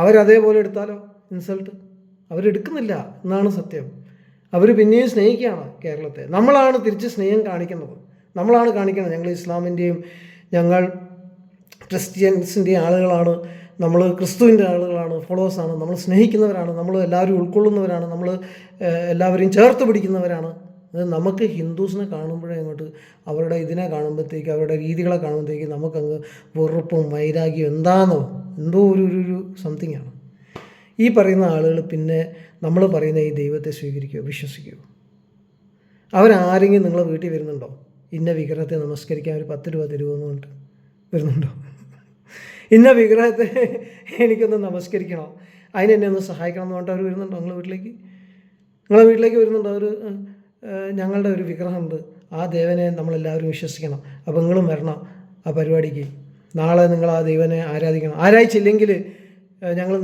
അവരതേപോലെ എടുത്താലോ ഇൻസൾട്ട്? അവരെടുക്കുന്നില്ല എന്നാണ് സത്യം. അവർ പിന്നെയും സ്നേഹിക്കുകയാണ് കേരളത്തെ. നമ്മളാണ് തിരിച്ച് സ്നേഹം കാണിക്കുന്നത്. നമ്മളാണ് കാണിക്കുന്നത്. ഞങ്ങൾ ഇസ്ലാമിൻ്റെയും ഞങ്ങൾ ക്രിസ്ത്യൻസിൻ്റെയും ആളുകളാണ്, നമ്മൾ ക്രിസ്തുവിൻ്റെ ആളുകളാണ്, ഫോളോവേഴ്സാണ്, നമ്മൾ സ്നേഹിക്കുന്നവരാണ്, നമ്മൾ എല്ലാവരും ഉൾക്കൊള്ളുന്നവരാണ്, നമ്മൾ എല്ലാവരെയും ചേർത്ത് പിടിക്കുന്നവരാണ്. അത് നമുക്ക് ഹിന്ദുസിനെ കാണുമ്പോഴേ അങ്ങോട്ട് അവരുടെ ഇതിനെ കാണുമ്പോഴത്തേക്ക്, അവരുടെ രീതികളെ കാണുമ്പോഴത്തേക്ക് നമുക്കങ്ങ് വെറുപ്പും വൈരാഗ്യം എന്തോ ഒരു സംതിങ്ങാണ്. ഈ പറയുന്ന ആളുകൾ പിന്നെ നമ്മൾ പറയുന്ന ഈ ദൈവത്തെ സ്വീകരിക്കുമോ, വിശ്വസിക്കുമോ? അവരാരെങ്കിലും നിങ്ങളെ വീട്ടിൽ വരുന്നുണ്ടോ? ഇന്ന വിഗ്രഹത്തെ നമസ്കരിക്കാൻ ഒരു 10 രൂപ തരുമെന്ന് പറഞ്ഞിട്ട് വരുന്നുണ്ടോ? ഇന്ന വിഗ്രഹത്തെ എനിക്കൊന്ന് നമസ്കരിക്കണം, അതിന് എന്നെ ഒന്ന് സഹായിക്കണം എന്ന് പറഞ്ഞിട്ട് അവർ വരുന്നുണ്ടോ നിങ്ങളെ വീട്ടിലേക്ക് വരുന്നുണ്ടോ? അവർ ഞങ്ങളുടെ ഒരു വിഗ്രഹമുണ്ട്, ആ ദേവനെ നമ്മളെല്ലാവരും വിശ്വസിക്കണം, അപ്പോൾ നിങ്ങളും വരണം ആ പരിപാടിക്ക്, നാളെ നിങ്ങൾ ആ ദൈവനെ ആരാധിക്കണം, ആരാധിച്ചില്ലെങ്കിൽ ഞങ്ങൾ